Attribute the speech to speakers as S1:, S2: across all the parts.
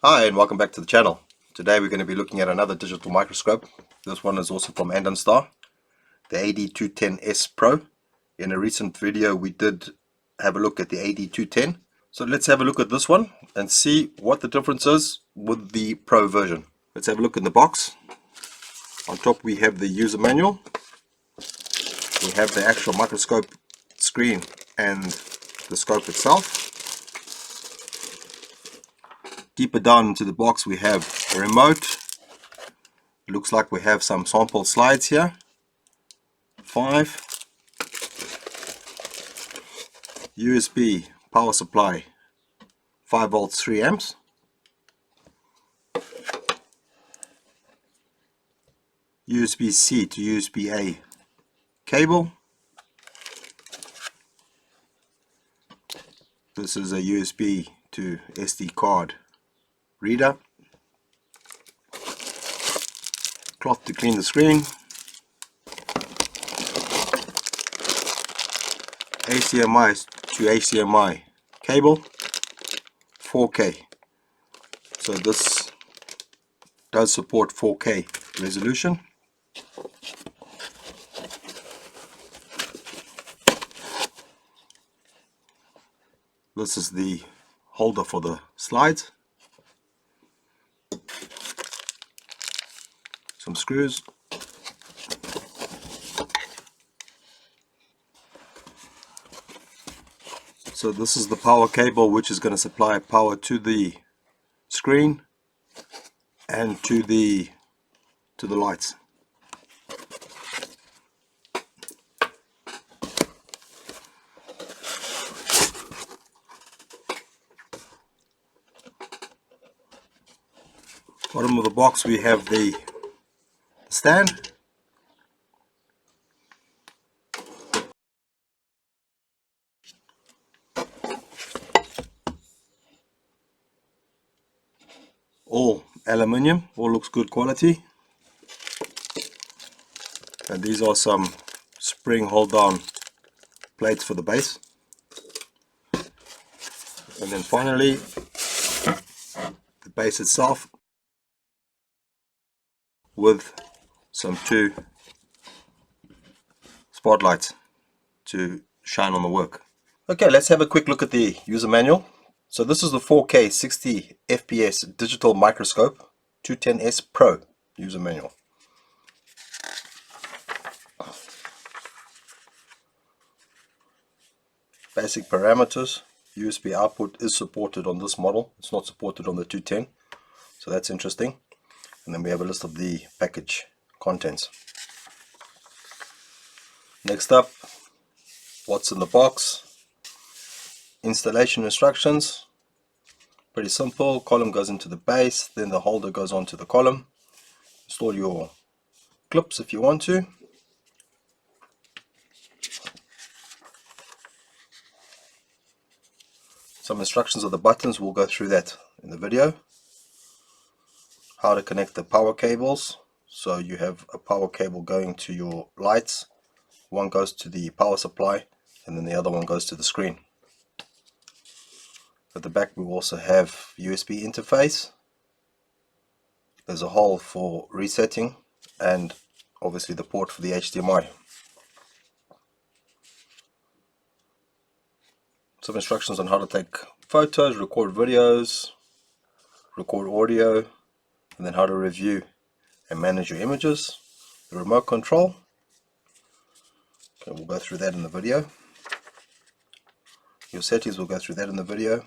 S1: Hi and welcome back to the channel. Today we're going to be looking at another digital microscope. This one is also from Andonstar, the AD210s Pro. In a recent video we did have a look at the AD210. So let's have a look at this one and see what the difference is with the Pro version. Let's have a look in the box. On top we have the user manual. We have the actual microscope screen and the scope itself. Deeper down into the box we have a remote. It looks like we have some sample slides here. 5 USB power supply, 5 volts 3 amps. USB-C to USB-A cable. This is a USB to SD card reader. Cloth to clean the screen. HDMI to HDMI cable. 4K. So this does support 4K resolution. This is the holder for the slides. Some screws. So this is the power cable which is going to supply power to the screen and to the lights. Bottom of the box we have the stand. All aluminium, all looks good quality. And these are some spring hold down plates for the base. And then finally the base itself with some 2 spotlights to shine on the work. Okay, let's have a quick look at the user manual. So this is the 4K 60 FPS digital microscope 210s Pro user manual. Basic parameters. USB output is supported on this model. It's not supported on the 210, so that's interesting. And then we have a list of the package contents. Next up, what's in the box. Installation instructions. Pretty simple. Column goes into the base, then the holder goes onto the column. Install your clips if you want to. Some instructions of the buttons, we'll go through that in the video. How to connect the power cables. So you have a power cable going to your lights. One goes to the power supply and then the other one goes to the screen. At the back we also have USB interface. There's a hole for resetting and obviously the port for the HDMI. Some instructions on how to take photos, record videos, record audio, and then how to review and manage your images. The remote control. Okay, we'll go through that in the video. Your settings, we'll go through that in the video.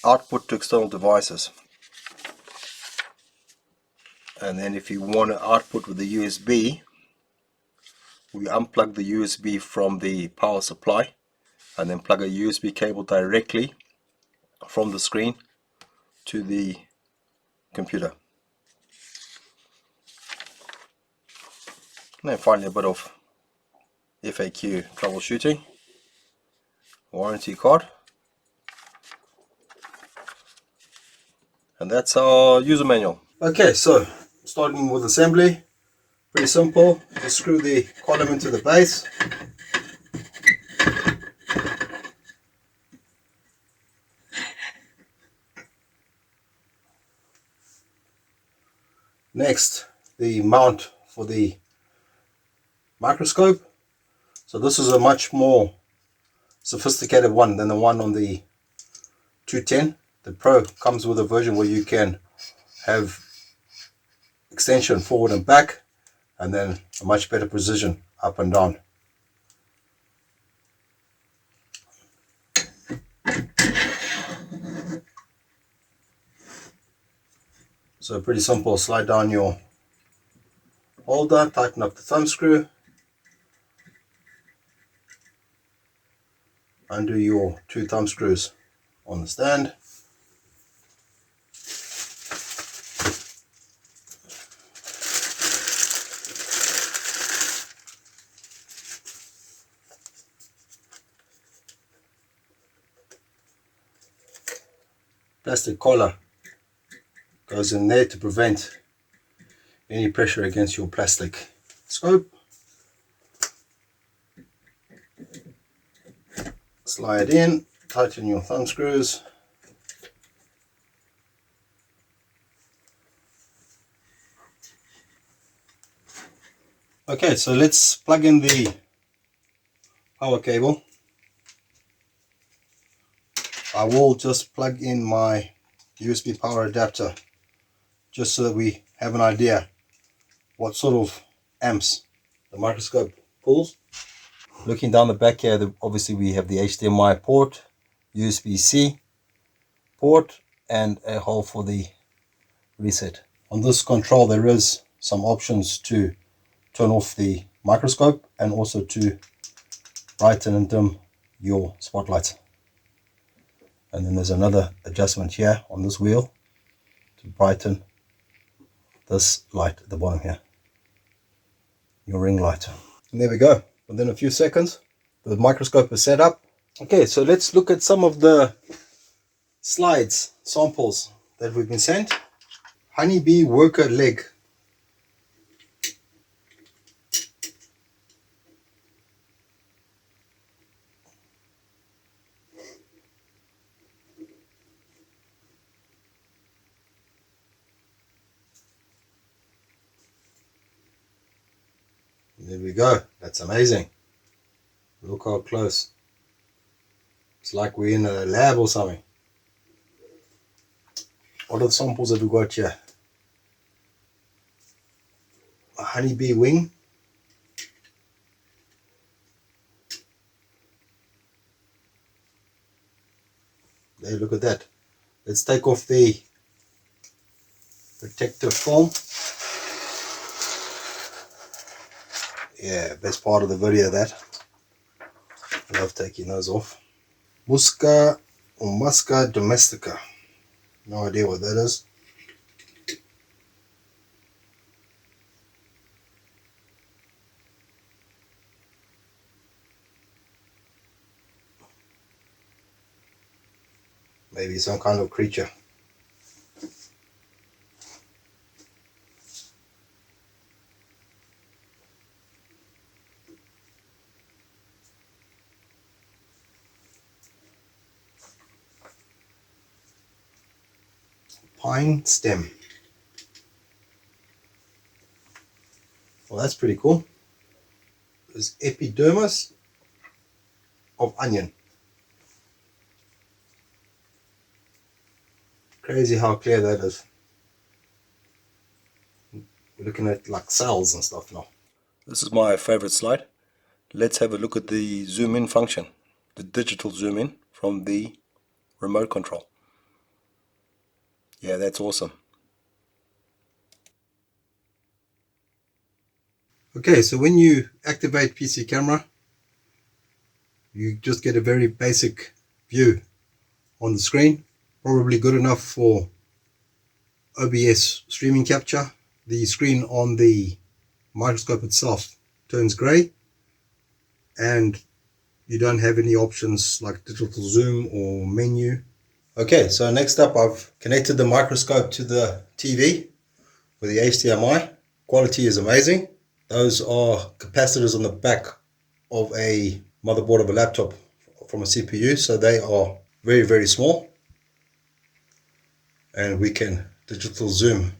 S1: Output to external devices. And then if you want to output with the USB, we unplug the USB from the power supply and then plug a USB cable directly from the screen to the computer. And then finally a bit of FAQ troubleshooting, warranty card, and that's our user manual. Okay, so starting with assembly, pretty simple. Just screw the column into the base. Next, the mount for the microscope. So this is a much more sophisticated one than the one on the 210. The Pro comes with a version where you can have extension forward and back, and then a much better precision up and down. So pretty simple. Slide down your holder, tighten up the thumb screw, undo your 2 thumb screws on the stand. Plastic collar goes in there to prevent any pressure against your plastic scope. Slide in, tighten your thumb screws. Okay, so let's plug in the power cable. I will just plug in my USB power adapter just so that we have an idea what sort of amps the microscope pulls. Looking down the back here, obviously we have the HDMI port, USB-C port, and a hole for the reset. On this control there is some options to turn off the microscope and also to brighten and dim your spotlight. And then there's another adjustment here on this wheel to brighten this light at the bottom here, your ring light. And there we go. Within a few seconds the microscope is set up. Okay, so let's look at some of the slides, samples that we've been sent. Honeybee worker leg. There we go. That's amazing. Look how close. It's like we're in a lab or something. What are the samples that we got here? A honeybee wing. There, look at that. Let's take off the protective film. Yeah, best part of the video, that. I love taking those off. Musca or Musca domestica. No idea what that is. Maybe some kind of creature. Pine stem. Well, that's pretty cool. There's epidermis of onion. Crazy how clear that is. We're looking at like cells and stuff now. This is my favorite slide. Let's have a look at the zoom in function, the digital zoom in from the remote control. Yeah, that's awesome. Okay, so when you activate PC camera, you just get a very basic view on the screen, probably good enough for OBS streaming capture. The screen on the microscope itself turns grey, and you don't have any options like digital zoom or menu. Okay, so next up I've connected the microscope to the TV with the HDMI. Quality is amazing. Those are capacitors on the back of a motherboard of a laptop from a CPU, so they are very, very small, and we can digital zoom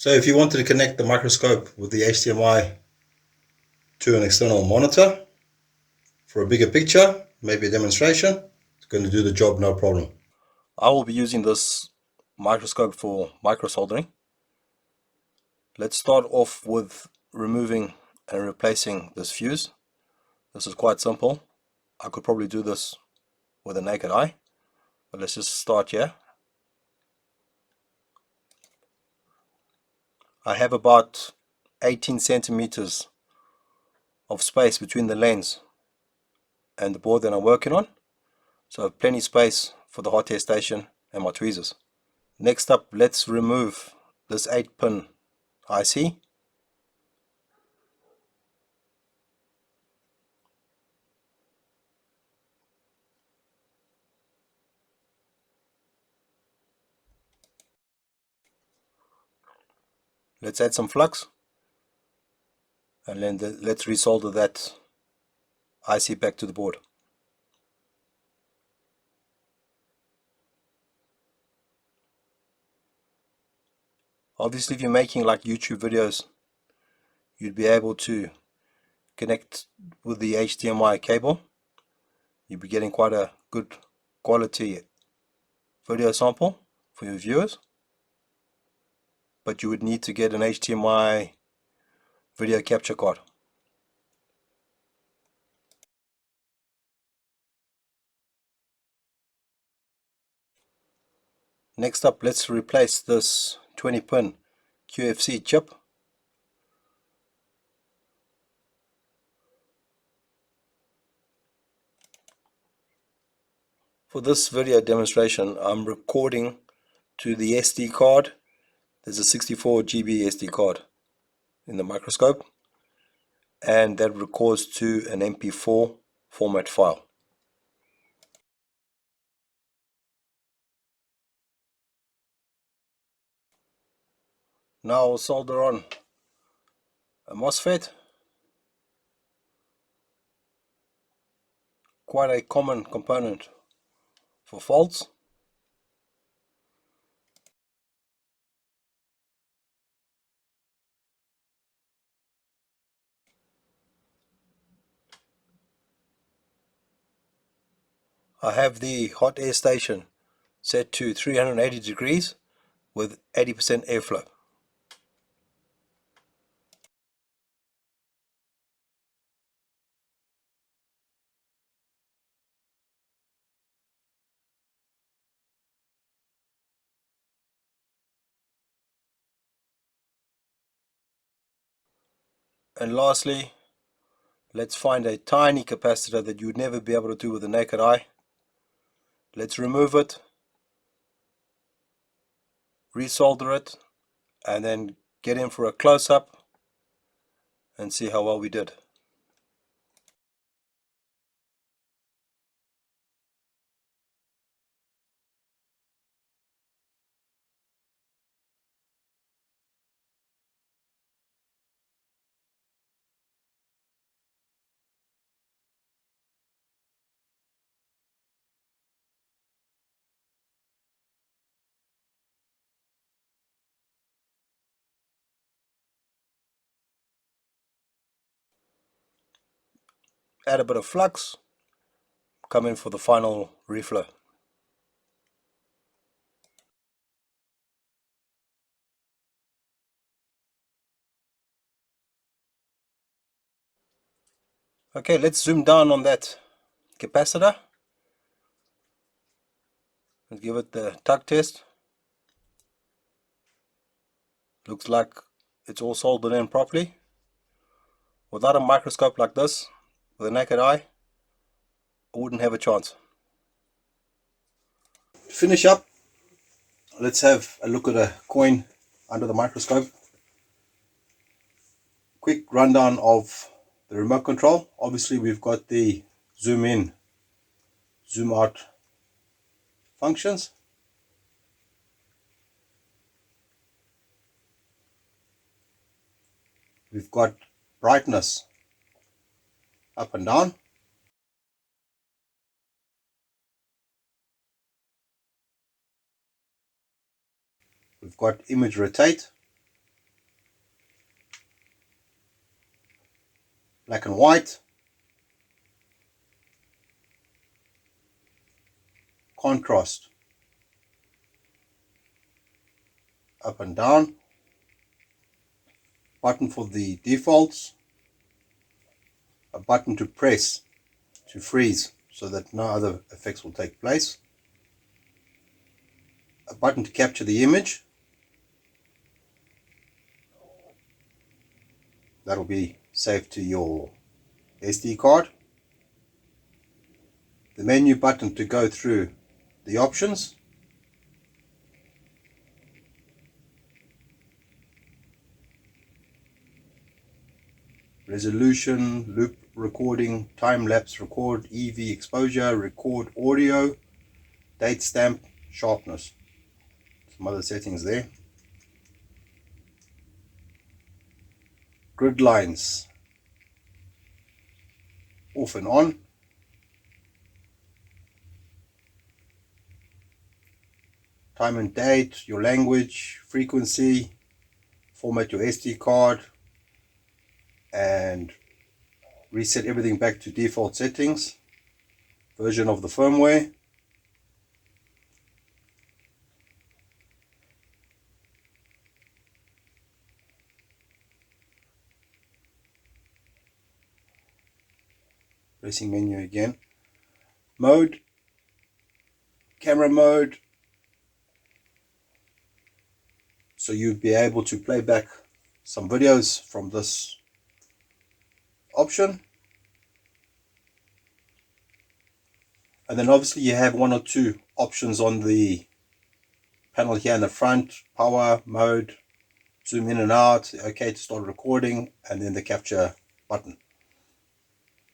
S1: So if you wanted to connect the microscope with the HDMI to an external monitor for a bigger picture, maybe a demonstration, it's going to do the job no problem. I will be using this microscope for micro soldering. Let's start off with removing and replacing this fuse. This is quite simple. I could probably do this with a naked eye, but let's just start here. I have about 18 centimeters of space between the lens and the board that I'm working on, so I have plenty of space for the hot air station and my tweezers. Next up, let's remove this 8-pin IC. Let's add some flux, and then let's resolder that IC back to the board. Obviously, if you're making like YouTube videos, you'd be able to connect with the HDMI cable. You'd be getting quite a good quality video sample for your viewers, but you would need to get an HDMI video capture card. Next up, let's replace this 20-pin QFC chip. For this video demonstration, I'm recording to the SD card. There's a 64 GB SD card in the microscope, and that records to an MP4 format file. Now I'll solder on a MOSFET, quite a common component for faults. I have the hot air station set to 380 degrees with 80% airflow. And lastly, let's find a tiny capacitor that you would never be able to do with the naked eye. Let's remove it, resolder it, and then get in for a close-up and see how well we did. Add a bit of flux, come in for the final reflow. Okay, let's zoom down on that capacitor and give it the tug test. Looks like it's all soldered in properly. Without a microscope like this, with a naked eye, I wouldn't have a chance. To finish up, let's have a look at a coin under the microscope. Quick rundown of the remote control. Obviously we've got the zoom in, zoom out functions. We've got brightness up and down. We've got image rotate. black and white, contrast, up and down, button for the defaults, a button to press to freeze so that no other effects will take place, a button to capture the image, that will be saved to your SD card, the menu button to go through the options, resolution, loop recording, time-lapse record, EV exposure, record audio, date stamp, sharpness. Some other settings there. Grid lines off and on. Time and date, your language, frequency, format your SD card, and reset everything back to default settings, version of the firmware, pressing menu again, mode, camera mode, so you'd be able to play back some videos from this option. And then obviously you have one or two options on the panel here in the front: power, mode, zoom in and out, okay to start recording, and then the capture button.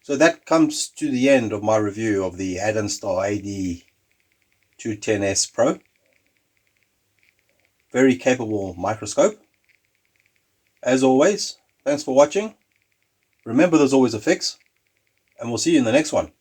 S1: So that comes to the end of my review of the Andonstar AD210s Pro. Very capable microscope. As always, thanks for watching. Remember, there's always a fix, and we'll see you in the next one.